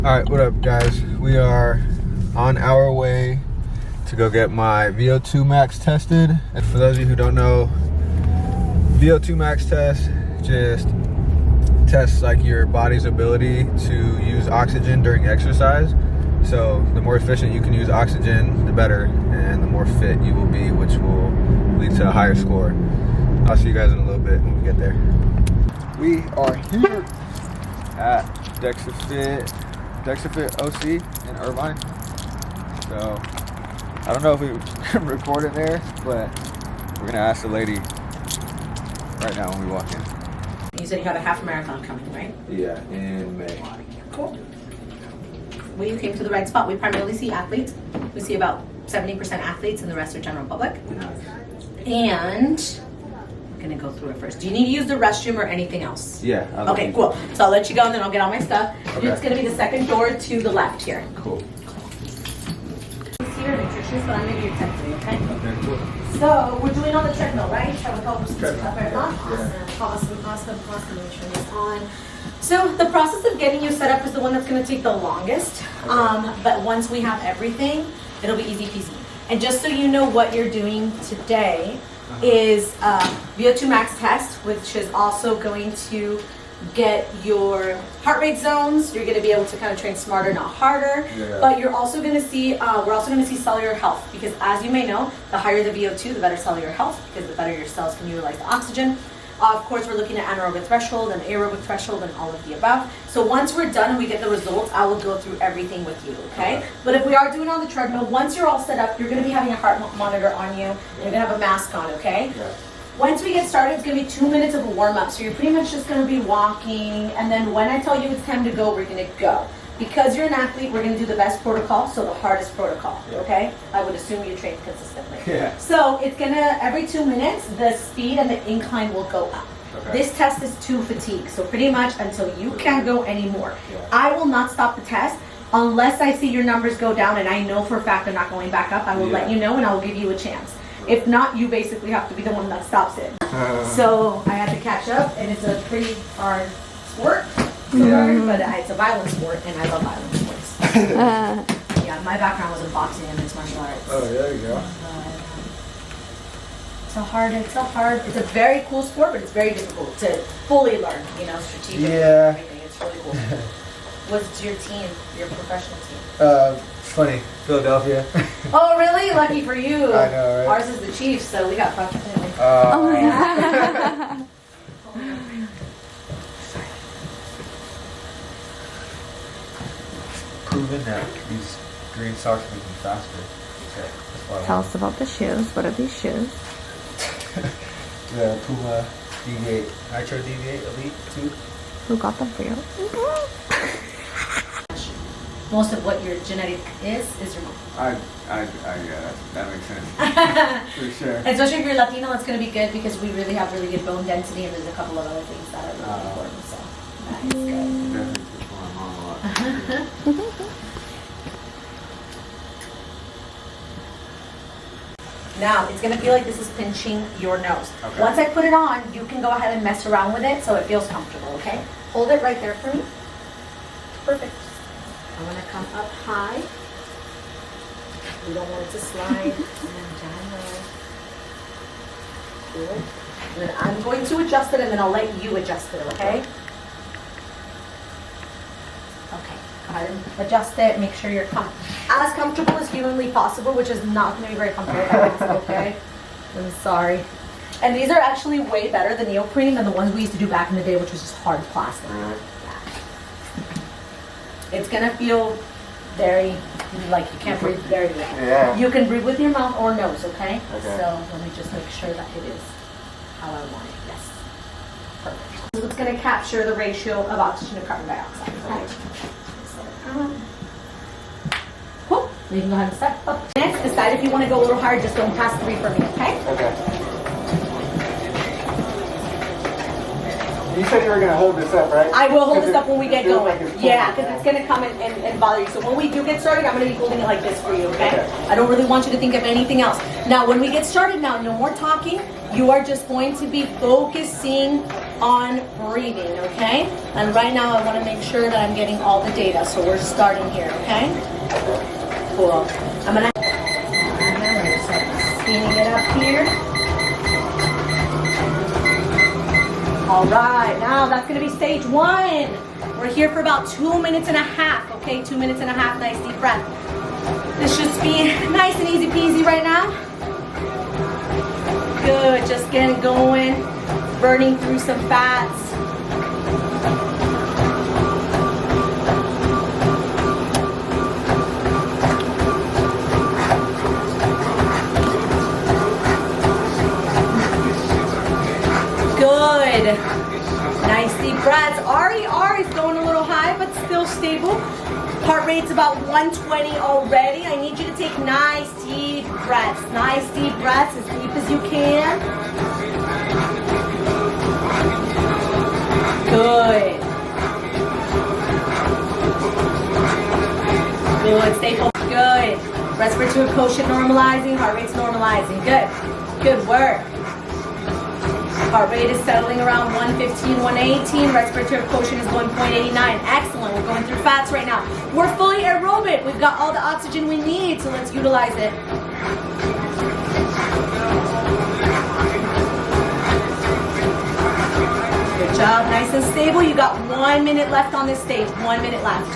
All right, what up, guys? We are on our way to go get my Vo2 max tested. And for those of you who don't know, Vo2 max test just tests like your body's ability to use oxygen during exercise. So the more efficient you can use oxygen, the better, and the more fit you will be, which will lead to a higher score. I'll see you guys in a little bit when we get there. We are here at DexaFit OC in Irvine. So I don't know if we recorded there, but we're gonna ask the lady right now when we walk in. You said you have a half marathon coming, right? Yeah, in May. Cool. Well, you came to the right spot. We primarily see athletes. We see about 70% athletes, and the rest are general public. And I'm gonna go through it first. Do you need to use the restroom or anything else? Yeah. Okay, cool. So I'll let you go, and then I'll get all my stuff. Okay. It's gonna be the second door to the left here. Cool. Here, nutritionist, but I'm gonna be your tech today, okay? Okay, cool. So we're doing on the treadmill, right? Shall we go Treadmill. Awesome. Let me turn this on. So the process of getting you set up is the one that's going to take the longest. But once we have everything, it'll be easy peasy. And just so you know, what you're doing today is Vo2 max test, which is also going to get your heart rate zones. You're going to be able to kind of train smarter, not harder. Yeah. But you're also going to see, we're also going to see cellular health, because as you may know, the higher the Vo2, the better cellular health, because the better your cells can utilize the oxygen. Of course, we're looking at anaerobic threshold and aerobic threshold and all of the above. So once we're done and we get the results, I will go through everything with you, okay? But if we are doing on the treadmill, once you're all set up, you're going to be having a heart monitor on you. You're going to have a mask on, okay? Yeah. Once we get started, it's going to be 2 minutes of a warm-up. So you're pretty much just going to be walking, and then when I tell you it's time to go, we're going to go. Because you're an athlete, we're going to do the best protocol, so the hardest protocol, okay? I would assume you train consistently. Yeah. So it's going to, every 2 minutes, the speed and the incline will go up. Okay. This test is to fatigue, so pretty much until you can't go anymore. Yeah. I will not stop the test unless I see your numbers go down and I know for a fact they're not going back up. I will let you know and I will give you a chance. If not, you basically have to be the one that stops it. So I had to catch up, and it's a pretty hard sport, but it's a violent sport, and I love violent sports. Yeah, my background was in boxing and mixed martial arts. Oh, there you go. It's a very cool sport, but it's very difficult to fully learn, strategic and everything. It's really cool. What's your team, your professional team? Funny, Philadelphia. Oh, really? Lucky for you. I know, right? Ours is the Chiefs, so we got professionally. Oh my god. Proven that these green socks make me faster. Okay. Tell us about the shoes. What are these shoes? The Puma DV8, Nitro DV8 Elite 2. Who got them for you? Most of what your genetic is your mom. Yeah, that makes sense. For sure. And especially if you're Latino, it's going to be good because we really have really good bone density, and there's a couple of other things that are really important. So that is good. Definitely push my mom a lot. Now, it's going to feel like this is pinching your nose. Okay. Once I put it on, you can go ahead and mess around with it so it feels comfortable, okay? Hold it right there for me. Perfect. I'm going to come up high. We don't want it to slide. And then down low. Cool. And then I'm going to adjust it, and then I'll let you adjust it, okay? Okay. Go ahead and adjust it. Make sure you're as comfortable as humanly possible, which is not going to be very comfortable. Okay? I'm sorry. And these are actually way better than neoprene than the ones we used to do back in the day, which was just hard plastic. Yeah. It's going to feel very, like you can't breathe very well. Yeah. You can breathe with your mouth or nose, okay? Okay. So let me just make sure that it is how I want it. Yes. Perfect. So it's going to capture the ratio of oxygen to carbon dioxide. Okay? Cool. You can go ahead and step up. Next, decide if you want to go a little higher. Just don't pass 3 for me, okay? Okay. You said you were going to hold this up, right? I will hold this up when we get Feel going. like it's Yeah, pulling. because it's going to come and bother you. So when we do get started, I'm going to be holding it like this for you, okay? I don't really want you to think of anything else. Now, when we get started now, no more talking. You are just going to be focusing on breathing, okay? And right now I want to make sure that I'm getting all the data. So we're starting here, okay? Cool. I'm gonna scanning it up here. All right, now that's gonna be stage 1. We're here for about 2 minutes and a half, okay? 2 minutes and a half, nice deep breath. This should be nice and easy peasy right now. Good, just getting going, burning through some fats. Good. Nice deep breaths. RER is going a little high, but still stable. Heart rate's about 120 already. I need you to take nice deep breaths. Nice deep breaths, as deep as you can. Good. Good. Stay focused. Good. Respiratory quotient normalizing. Heart rate's normalizing. Good. Good work. Heart rate is settling around 115, 118. Respiratory quotient is 1.89. Excellent. We're going through fats right now. We're fully aerobic. We've got all the oxygen we need, so let's utilize it. Good job. Nice and stable. You got 1 minute left on this stage. 1 minute left.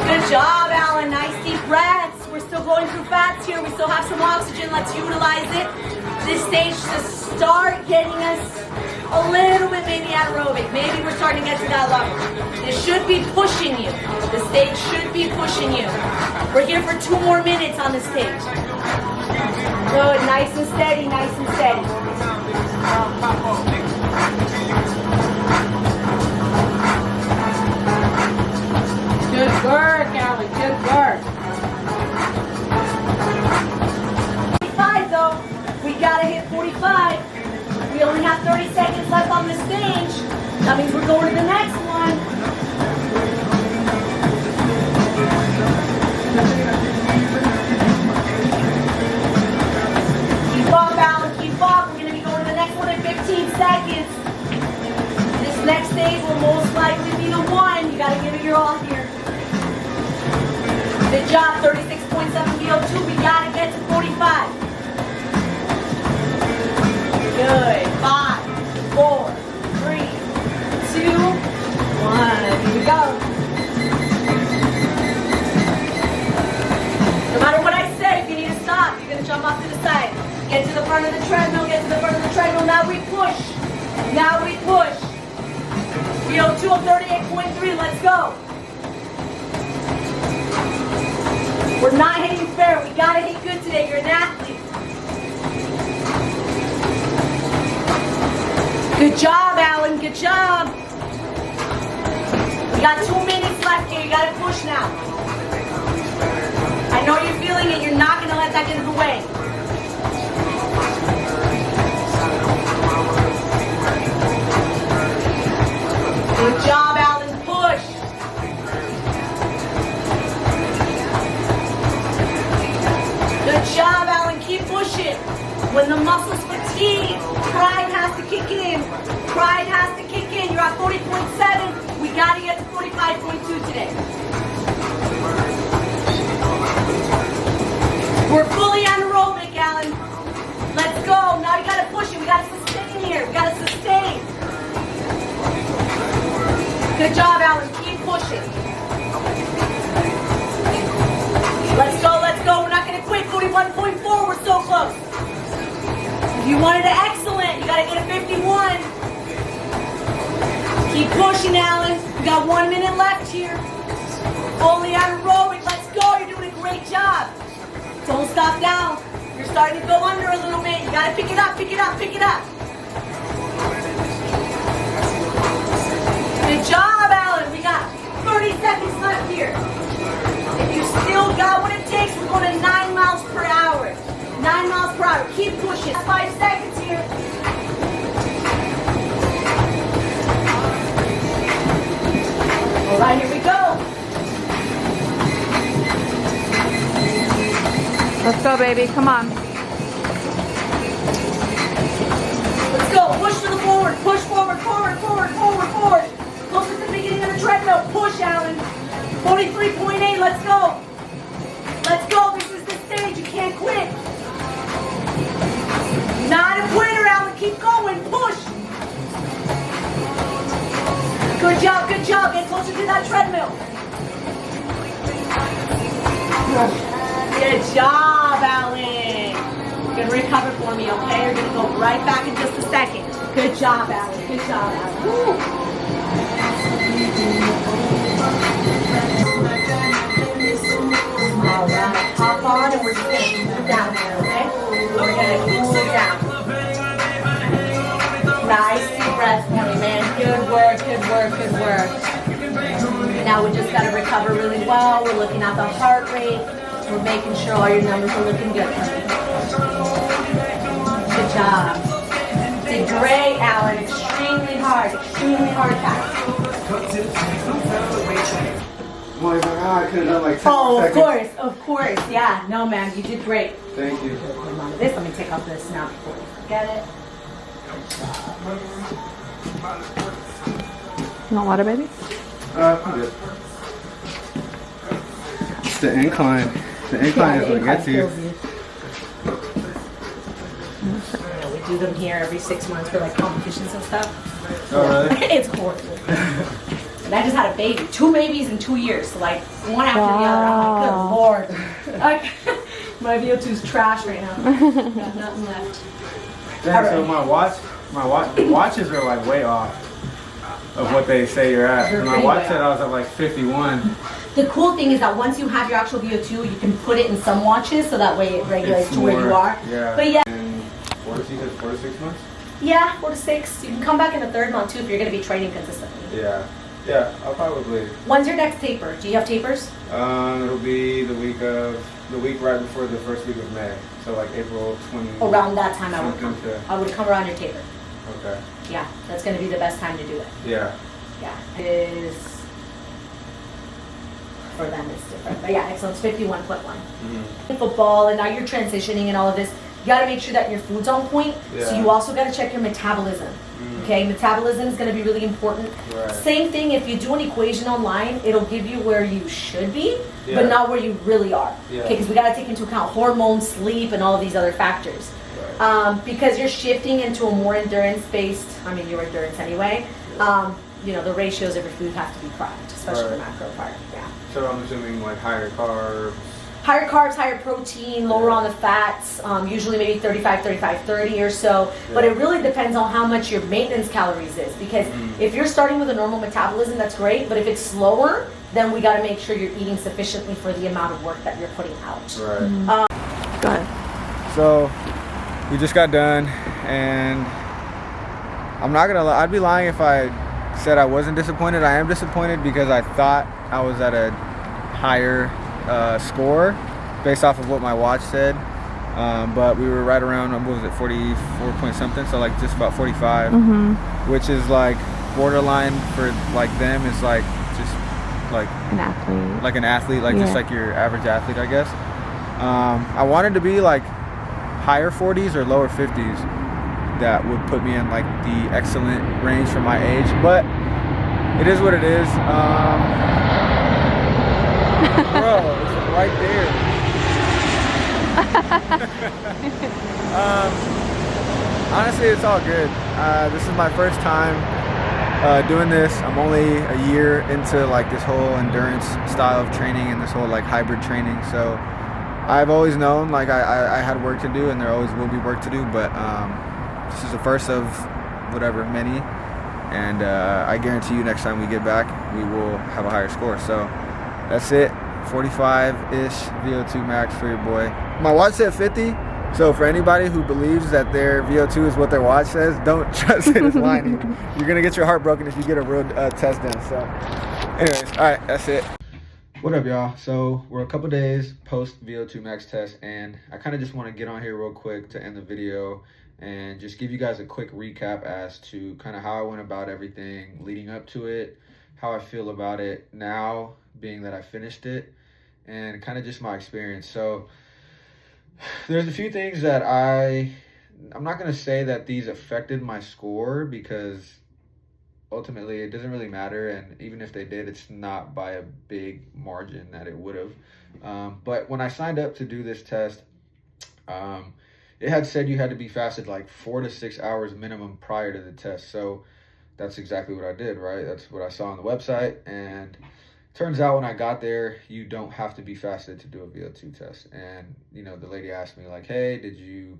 Good job, Alan. Nice deep breaths. We're still going through fats here. We still have some oxygen. Let's utilize it. This stage to start getting us a little bit maybe anaerobic. Maybe we're starting to get to that level. This should be pushing you. The stage should be pushing you. We're here for 2 more minutes on this stage. Good, nice and steady, nice and steady. Good work, Alan, good work. 45 though, we gotta hit 45. We only have 30 seconds left on the stage. That means we're going to the next one. Keep up, Alan, keep up. We're gonna be going to the next one in 15 seconds. This next stage will most likely be the one. You gotta give it your all here. Good job, 36.7 VO2. We gotta get to 45. Good. 5, 4, 3, 2, 1. Here we go. No matter what I say, if you need to stop, you're gonna jump off to the side. Get to the front of the treadmill, get to the front of the treadmill. Now we push. Now we push. VO2 of 38.3, let's go. We're not hitting fair. We gotta hit good today. You're an athlete. Good job, Alan. Good job. We got 2 minutes left here. You gotta push now. I know you're feeling it. You're not gonna let that get in the way. Good job, Alan. Push. Good job, Alan. Keep pushing. When the muscles fatigue, pride has to kick in. Pride has to kick in. You're at 40.7. We got to get to 45.2 today. We're fully anaerobic, Alan. Let's go. Now you got to push it. We got to sustain here. We got to sustain. Good job, Alan. Keep pushing. Let's go, let's go. We're not going to quit. 41.4. We're so close. If you wanted an excellent, you got to get a 51. Keep pushing, Alan. We got 1 minute left here. Fully anaerobic. Let's go. You're doing a great job. Don't stop down. You're starting to go under a little bit. You got to pick it up, pick it up, pick it up. Good job, Alan. We got 30 seconds left here. If you still got what it takes, we're going to 9 miles per hour. 9 miles per hour. Keep pushing. 5 seconds. go, baby. Come on. Let's go. Push to the forward. Push forward, forward, forward, forward, forward. Closer to the beginning of the treadmill. Push, Alan. 43.8. Let's go. Let's go. This is the stage. You can't quit. Not a quitter, Alan. Keep going. Push. Good job. Good job. Get closer to that treadmill. Good job, Alan. You're gonna recover for me, okay? You're gonna go right back in just a second. Good job, Alan. Good job, Alan. Woo. All right, hop on, and we're just gonna cool down here, okay? We're gonna cool down. Nice deep breath for me, man. Good work, good work, good work. Now we just gotta recover really well. We're looking at the heart rate. We're making sure all your numbers are looking good. Good job. Did great, Alan. Extremely hard task. I could have done like 10 Oh, seconds. of course. Yeah, no, man, you did great. Thank you. Let me take off this now before we forget it. You want water, baby? I'm good. It's the incline. The incline is what gets you. We do them here every 6 months for like competitions and stuff. Oh, really? It's horrible. And I just had a baby, 2 babies in 2 years, so like one after the other. I'm like, good lord. Like, my VO2's trash right now. Got nothing left. Damn, so my watches are like way off of what they say you're at. You're When my pretty watch way said off. I was at like 51. The cool thing is that once you have your actual VO2, you can put it in some watches, so that way it regulates to where you are. Yeah. But yeah. And 4 to 6 months? Yeah, 4 to 6. You can come back in the 3rd month too if you're going to be training consistently. Yeah. Yeah, I'll probably. When's your next taper? Do you have tapers? It'll be the week right before the first week of May. So like April 20. Around that time, I would something come. to- I would come around your taper. Okay. Yeah, that's going to be the best time to do it. Yeah. Yeah, it is. For them, it's different. But yeah, excellent. It's 51.1. Football, and now you're transitioning and all of this. You got to make sure that your food's on point. So Yeah. you also got to check your metabolism. Okay, metabolism is going to be really important. Right. Same thing, if you do an equation online, it'll give you where you should be, Yeah. but not where you really are. Yeah. Okay, because we got to take into account hormones, sleep, and all of these other factors. Right. Because you're shifting into a more endurance-based, I mean, you're endurance anyway, you know, the ratios of your food have to be correct, especially the Right. macro part. Yeah. So I'm assuming like higher carbs. Higher carbs, higher protein, lower on the fats, usually maybe 35-30 or so. But it really depends on how much your maintenance calories is. Because if you're starting with a normal metabolism, that's great. But if it's slower, then we got to make sure you're eating sufficiently for the amount of work that you're putting out. Right. Go ahead. So we just got done, and I'm not gonna lie, I'd be lying if I said I wasn't disappointed. I am disappointed because I thought I was at a higher score based off of what my watch said, but we were right around, what was it, 44 point something, so like just about 45, which is like borderline for like them, is like just like An athlete. like an athlete, like just Yeah. like your average athlete, I guess. I wanted to be like higher 40s or lower 50s. That would put me in like the excellent range for my age, but it is what it is. Bro, it's right there. Honestly, it's all good. This is my first time doing this. I'm only a year into like this whole endurance style of training and this whole like hybrid training. So I've always known like I had work to do, and there always will be work to do, but this is the first of whatever, many, and I guarantee you next time we get back, we will have a higher score. So that's it, 45-ish VO2 max for your boy. My watch said 50, so for anybody who believes that their VO2 is what their watch says, don't trust it, it's lying. You're gonna get your heart broken if you get a real test done. So anyways, all right, that's it. What up, y'all? So we're a couple days post VO2 max test, and I kind of just want to get on here real quick to end the video and just give you guys a quick recap as to kind of how I went about everything leading up to it, how I feel about it now, being that I finished it, and kind of just my experience. So There's a few things that I'm not going to say that these affected my score, because ultimately it doesn't really matter, and even if they did, it's not by a big margin that it would have. But when I signed up to do this test, it had said you had to be fasted like 4 to 6 hours minimum prior to the test. So that's exactly what I did, right? That's what I saw on the website, and turns out when I got there, you don't have to be fasted to do a VO2 test. And the lady asked me like, "Hey,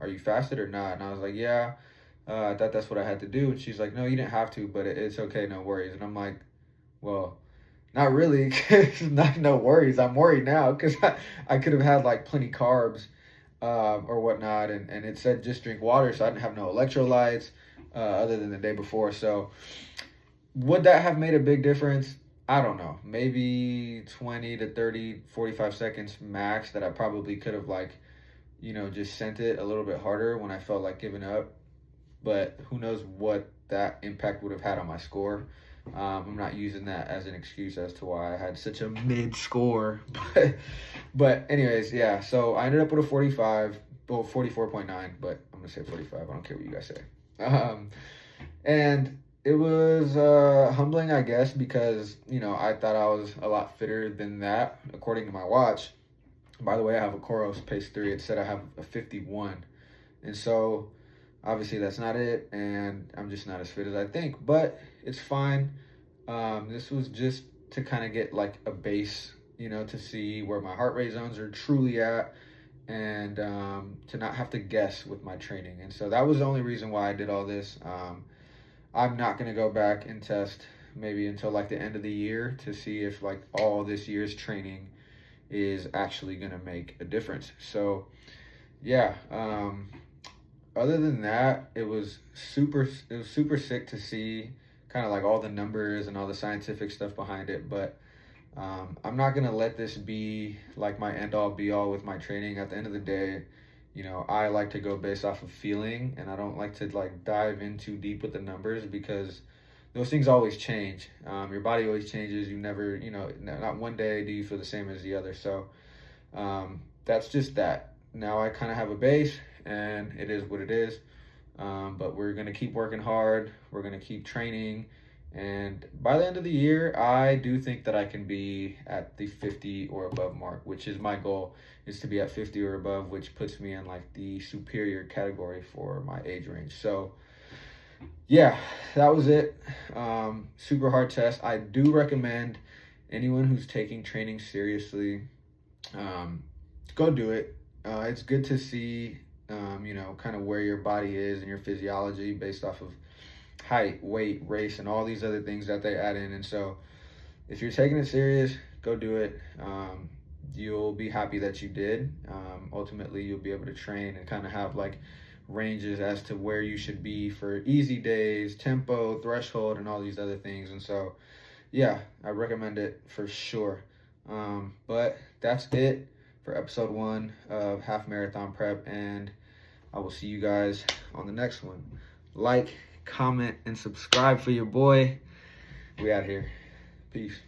are you fasted or not?" And I was like, "Yeah, I thought that's what I had to do." And she's like, "No, you didn't have to, but it's okay, no worries." And I'm like, "Well, not really, 'cause no worries. I'm worried now because I could have had like plenty carbs or whatnot, and it said just drink water, so I didn't have no electrolytes other than the day before. So would that have made a big difference? I don't know. Maybe 20 to 30, 45 seconds max that I probably could have just sent it a little bit harder when I felt like giving up. But who knows what that impact would have had on my score. I'm not using that as an excuse as to why I had such a mid score. But anyways, yeah. So I ended up with a 45, well, 44.9, but I'm going to say 45. I don't care what you guys say. And it was humbling, I guess, because, I thought I was a lot fitter than that, according to my watch. By the way, I have a Coros Pace 3. It said I have a 51. And so, obviously, that's not it, and I'm just not as fit as I think. But it's fine. This was just to kind of get, like, a base, to see where my heart rate zones are truly at, and to not have to guess with my training. And so that was the only reason why I did all this. I'm not going to go back and test maybe until like the end of the year to see if like all this year's training is actually going to make a difference. So yeah, other than that, it was super sick to see kind of like all the numbers and all the scientific stuff behind it. But I'm not going to let this be like my end all be all with my training. At the end of the day, I like to go based off of feeling, and I don't like to like dive in too deep with the numbers, because those things always change. Your body always changes. You never, not one day do you feel the same as the other. So that's just that. Now I kind of have a base, and it is what it is. But we're going to keep working hard. We're going to keep training. And by the end of the year, I do think that I can be at the 50 or above mark, which is my goal, is to be at 50 or above, which puts me in like the superior category for my age range. So yeah, that was it. Super hard test. I do recommend anyone who's taking training seriously, go do it. It's good to see, kind of where your body is and your physiology based off of height, weight, race, and all these other things that they add in. And so if you're taking it serious, go do it. You'll be happy that you did. Ultimately, you'll be able to train and kind of have like ranges as to where you should be for easy days, tempo, threshold, and all these other things. And so yeah, I recommend it for sure. But that's it for episode 1 of Half Marathon Prep, and I will see you guys on the next one. Like, comment, and subscribe for your boy. We out here. Peace.